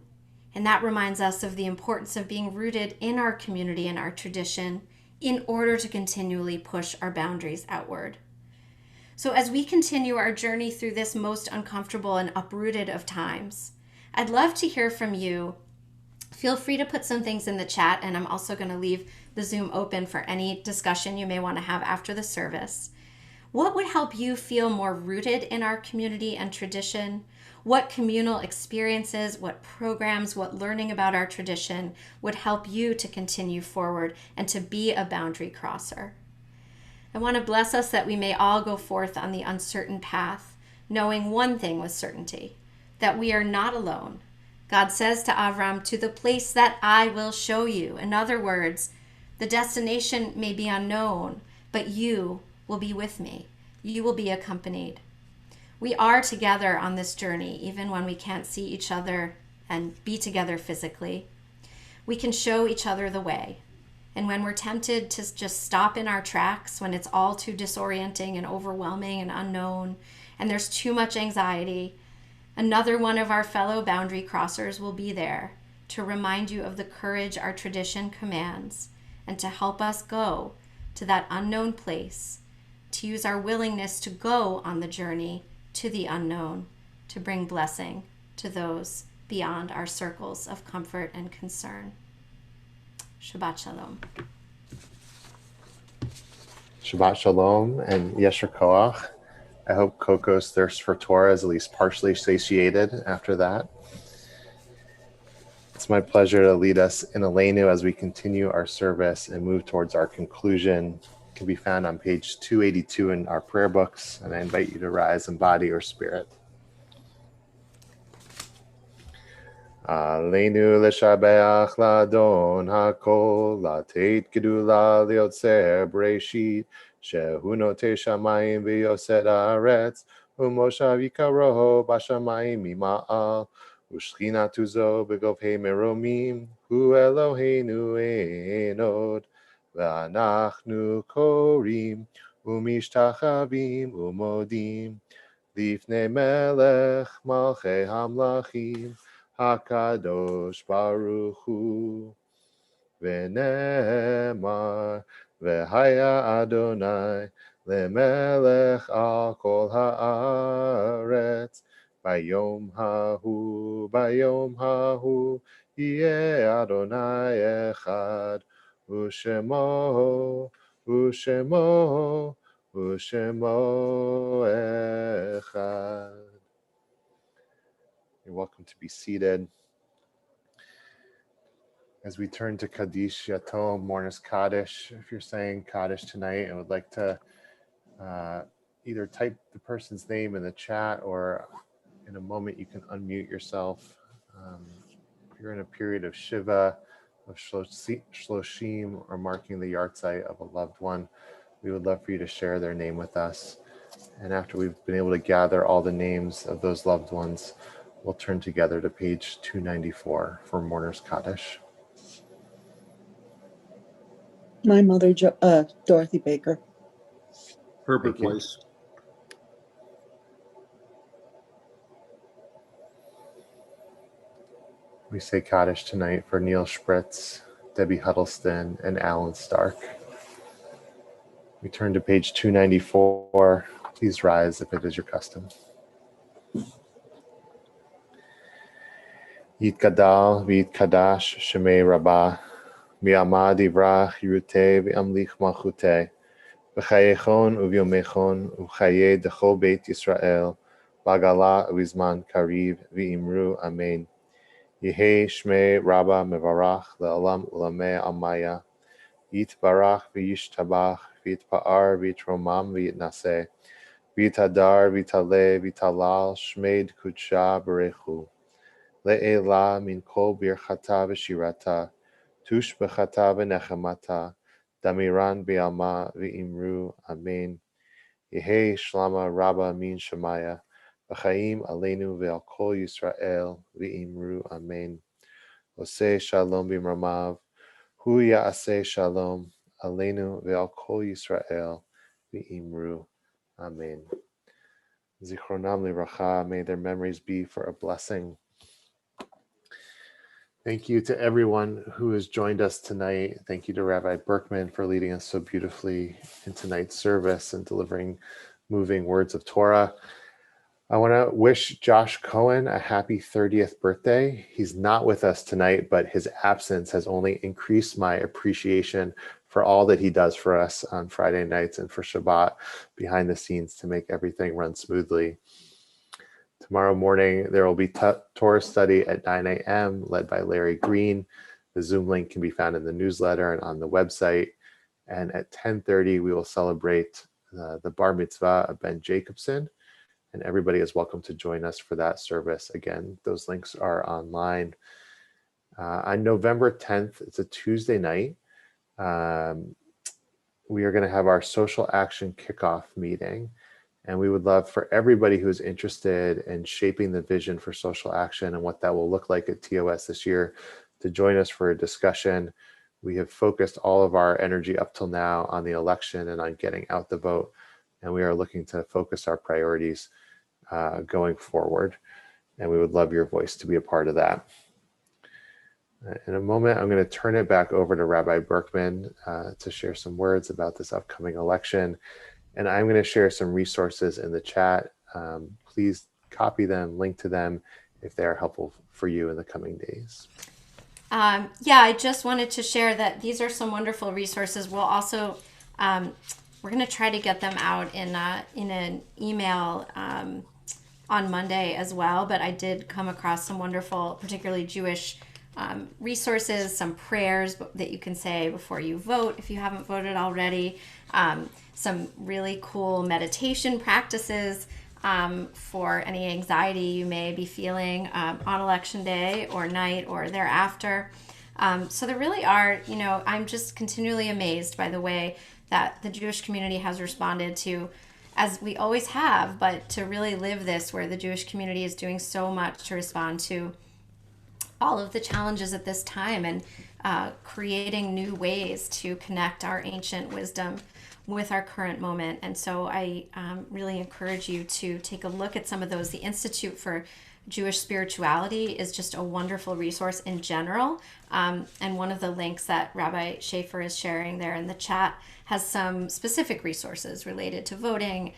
And that reminds us of the importance of being rooted in our community and our tradition in order to continually push our boundaries outward. So as we continue our journey through this most uncomfortable and uprooted of times, I'd love to hear from you. Feel free to put some things in the chat, and I'm also going to leave the Zoom open for any discussion you may want to have after the service. What would help you feel more rooted in our community and tradition? What communal experiences, what programs, what learning about our tradition would help you to continue forward and to be a boundary crosser? I want to bless us that we may all go forth on the uncertain path, knowing one thing with certainty, that we are not alone. God says to Avram, to the place that I will show you. In other words, the destination may be unknown, but you will be with me. You will be accompanied. We are together on this journey, even when we can't see each other and be together physically. We can show each other the way. And when we're tempted to just stop in our tracks, when it's all too disorienting and overwhelming and unknown, and there's too much anxiety, another one of our fellow boundary crossers will be there to remind you of the courage our tradition commands, and to help us go to that unknown place, to use our willingness to go on the journey to the unknown, to bring blessing to those beyond our circles of comfort and concern. Shabbat Shalom. Shabbat Shalom and Yesher Koach. I hope Coco's thirst for Torah is at least partially satiated after that. It's my pleasure to lead us in Aleinu as we continue our service and move towards our conclusion. It can be found on page 282 in our prayer books, and I invite you to rise in body or spirit. Aleinu l'shabeach ladon hakol, lateit gedula liotzer breshit, shehu notei shamayim v'yoset haaretz, u'moshav yikaroho bashamayim mima'al, u'shchinatu zo b'govhei meromim, hu Eloheinu enod, v'anachnu korim, u'mishtachavim u'modim, lifnei melech malchei hamlachim, HaKadosh Baruch Hu, V'nemar, V'haya Adonai, Lemelech al kol haaretz, Bayom hahu, Yeh Adonai echad, U'shemo echad. You're welcome to be seated. As we turn to Kaddish Yatom, Mourner's Kaddish, if you're saying Kaddish tonight and would like to either type the person's name in the chat or in a moment you can unmute yourself. If you're in a period of Shiva, of Shloshim, or marking the yahrzeit of a loved one, we would love for you to share their name with us. And after we've been able to gather all the names of those loved ones, we'll turn together to page 294 for Mourner's Kaddish. My mother, Dorothy Baker. Herbert Weiss. We say Kaddish tonight for Neil Spritz, Debbie Huddleston, and Alan Stark. We turn to page 294. Please rise if it is your custom. Yitkadal v'yitkadash shemei rabbah, mi'amad ivrach yiruteh v'amlich malchuteh, v'chayechon uvyomechon u'chayeh dechol beit Yisrael, b'agala u'izman kariv v'imru amen. Yehei shmei rabba mevarach le'olam u'lameh amaya, yitbarach v'yishtabach v'yitpa'ar v'yitromam v'yitnaseh, v'yitadar v'yitaleh v'yitalal shmeid kudsha berechu. Le'ela min kol birchata v'shirata, tush b'chata v'nechemata, damiran b'alma v'imru amen. Yehei shlama rabba min shemaya, v'chaim aleinu ve'al kol Yisrael v'imru amen. Oseh shalom b'mramav, hu ya'aseh shalom aleinu ve'al kol Yisrael v'imru amen. Zichronam livracha, may their memories be for a blessing. Thank you to everyone who has joined us tonight. Thank you to Rabbi Berkman for leading us so beautifully in tonight's service and delivering moving words of Torah. I want to wish Josh Cohen a happy 30th birthday. He's not with us tonight, but his absence has only increased my appreciation for all that he does for us on Friday nights and for Shabbat behind the scenes to make everything run smoothly. Tomorrow morning, there will be Torah study at 9 a.m. led by Larry Green. The Zoom link can be found in the newsletter and on the website. And at 10:30, we will celebrate the bar mitzvah of Ben Jacobson. And everybody is welcome to join us for that service. Again, those links are online. On November 10th, it's a Tuesday night. We are going to have our social action kickoff meeting. And we would love for everybody who is interested in shaping the vision for social action and what that will look like at TOS this year to join us for a discussion. We have focused all of our energy up till now on the election and on getting out the vote. And we are looking to focus our priorities going forward. And we would love your voice to be a part of that. In a moment, I'm going to turn it back over to Rabbi Berkman to share some words about this upcoming election. And I'm going to share some resources in the chat. Please copy them, link to them if they are helpful for you in the coming days. Yeah, I just wanted to share that these are some wonderful resources. We'll also, we're going to try to get them out in an email on Monday as well. But I did come across some wonderful, particularly Jewish resources, some prayers that you can say before you vote if you haven't voted already, some really cool meditation practices for any anxiety you may be feeling on election day or night or thereafter. So there really are, I'm just continually amazed by the way that the Jewish community has responded to, as we always have, but to really live this, where the Jewish community is doing so much to respond to all of the challenges at this time and creating new ways to connect our ancient wisdom with our current moment. And so I really encourage you to take a look at some of those. The Institute for Jewish Spirituality is just a wonderful resource in general. And one of the links that Rabbi Schaefer is sharing there in the chat has some specific resources related to voting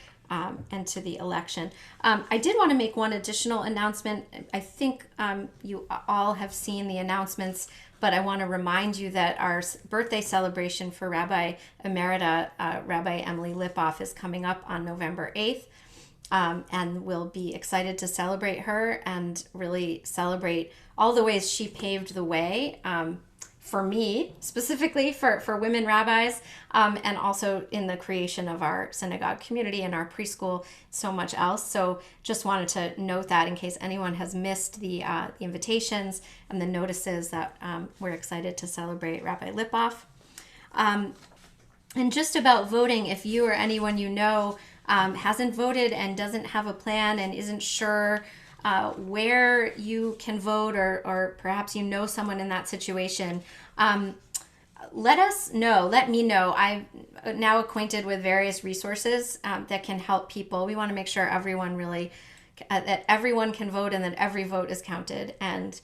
and to the election. I did want to make one additional announcement. I think you all have seen the announcements, but I want to remind you that our birthday celebration for Rabbi Emerita, Rabbi Emily Lipoff, is coming up on November 8th. And we'll be excited to celebrate her and really celebrate all the ways she paved the way for me, specifically for women rabbis, and also in the creation of our synagogue community and our preschool, so much else. So just wanted to note that in case anyone has missed the invitations and the notices that we're excited to celebrate Rabbi Lipoff. And just about voting, if you or anyone you know hasn't voted and doesn't have a plan and isn't sure where you can vote, or perhaps you know someone in that situation, let us know. Let me know. I'm now acquainted with various resources that can help people. We want to make sure everyone really, that everyone can vote and that every vote is counted. And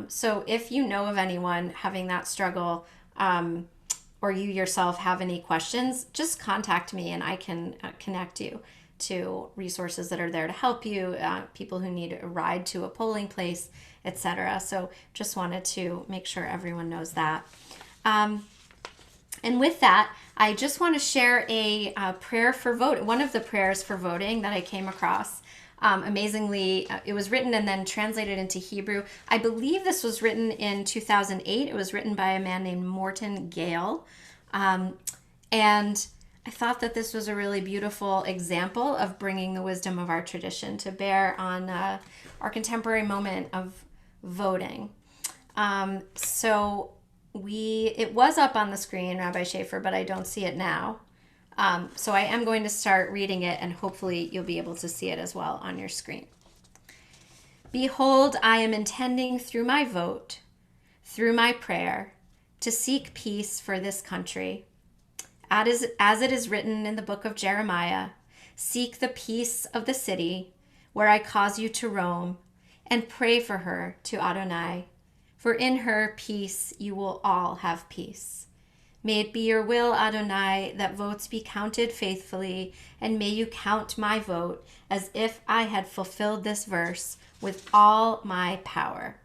so if you know of anyone having that struggle, or you yourself have any questions, just contact me and I can connect you to resources that are there to help you, people who need a ride to a polling place, etc. So just wanted to make sure everyone knows that. And with that, I just want to share a prayer for vote. One of the prayers for voting that I came across. Amazingly, it was written and then translated into Hebrew. I believe this was written in 2008. It was written by a man named Morton Gale. And I thought that this was a really beautiful example of bringing the wisdom of our tradition to bear on our contemporary moment of voting. So it was up on the screen, Rabbi Schaefer, but I don't see it now. So I am going to start reading it, and hopefully you'll be able to see it as well on your screen. Behold, I am intending through my vote, through my prayer, to seek peace for this country. As it is written in the book of Jeremiah, seek the peace of the city where I cause you to roam, and pray for her to Adonai. For in her peace you will all have peace. May it be your will, Adonai, that votes be counted faithfully, and may you count my vote as if I had fulfilled this verse with all my power.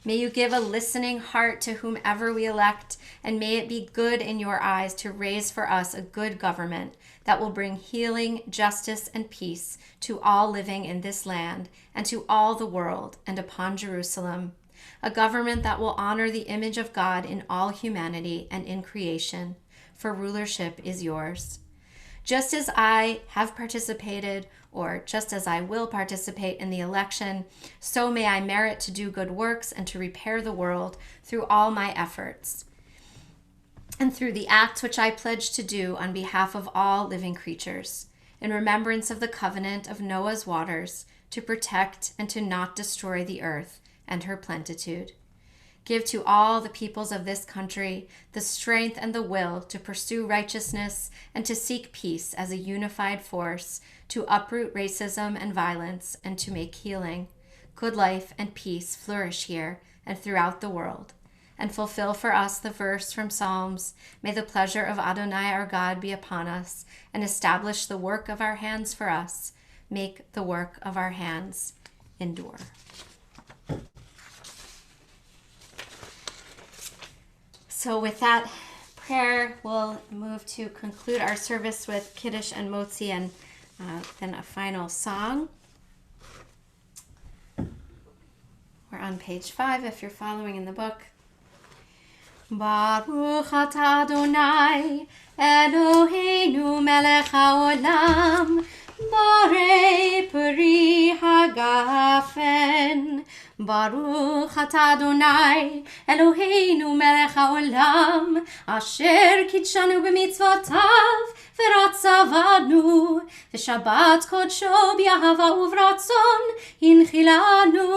May you give a listening heart to whomever we elect, and may it be good in your eyes to raise for us a good government that will bring healing, justice, and peace to all living in this land and to all the world and upon Jerusalem. A government that will honor the image of God in all humanity and in creation, for rulership is yours. Just as I have participated, or just as I will participate in the election, so may I merit to do good works and to repair the world through all my efforts, and through the acts which I pledge to do on behalf of all living creatures, in remembrance of the covenant of Noah's waters, to protect and to not destroy the earth and her plenitude. Give to all the peoples of this country the strength and the will to pursue righteousness and to seek peace as a unified force, to uproot racism and violence and to make healing, good life, and peace flourish here and throughout the world, and fulfill for us the verse from Psalms, may the pleasure of Adonai our God be upon us, and establish the work of our hands for us. Make the work of our hands endure. So with that prayer, we'll move to conclude our service with Kiddush and Motzi, and then a final song. We're on page 5 if you're following in the book. Baruch atah Adonai Eloheinu melech haolam borei peri hagafen. Baruch atah Adonai Eloheinu melech haolam asher kidshanu b'mitzvotav v'ratzavanu v'shabbat kodsho b'yahava uvratzon hinchilanu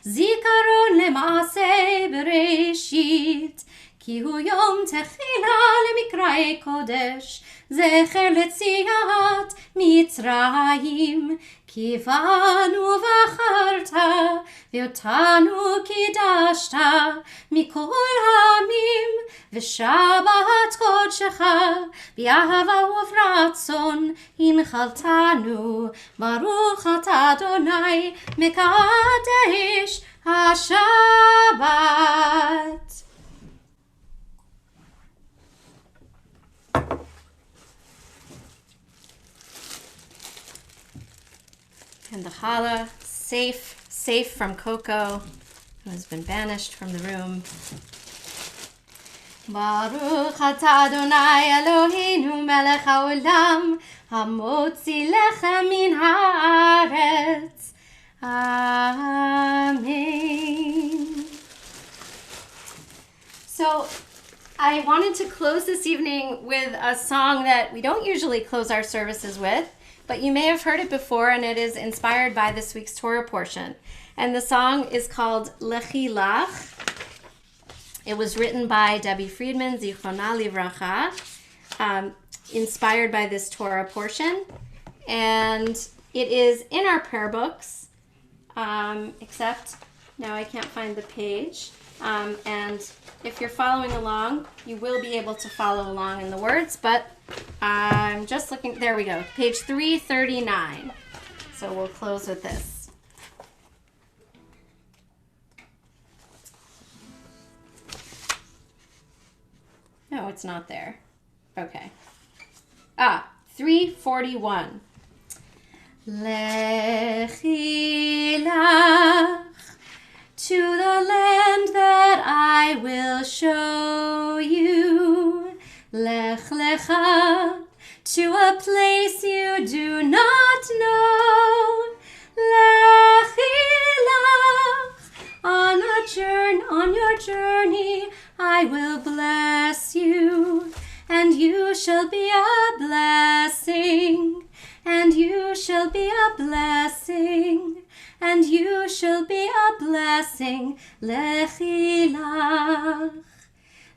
zikaron lema'aseh bereshit כי הוא יום תחילה למקראי קודש, זכר לציאת מצרים. כי בנו ובחרת, ואותנו קידשת מכל העמים, ושבת קודשך באהבה וברצון הנחלתנו. ברוך אתה אדוני מקדש השבת. And the challah, safe from Coco, who has been banished from the room. Baruch atah Adonai Eloheinu melech haolam, hamotzi lechem min haaretz. Amen. So I wanted to close this evening with a song that we don't usually close our services with, but you may have heard it before, and it is inspired by this week's Torah portion. And the song is called Lechi Lach. It was written by Debbie Friedman, Zichrona Livracha, inspired by this Torah portion. And it is in our prayer books, except now I can't find the page. And if you're following along, you will be able to follow along in the words, but I'm just looking, there we go, page 339. So we'll close with this. No, it's not there. Okay. 341. Lechi lach, to the land that I will show you. Lech lecha, to a place you do not know. Lechi lach, on your journey I will bless you, and you shall be a blessing, and you shall be a blessing, and you shall be a blessing. Lechi lach,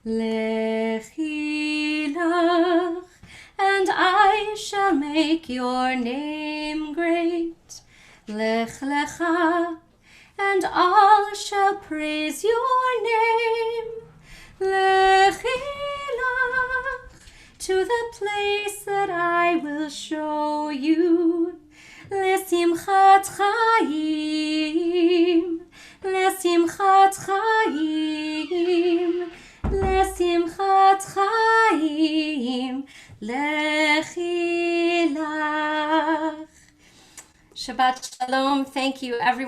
lechi lach, and I shall make your name great. Lech lecha, and all shall praise your name. Lechi lach, to the place that I will show you. Lesimchat chayim, lesimchat chayim, lesimchat chayim, lechi lach. Shabbat Shalom. Thank you, everyone.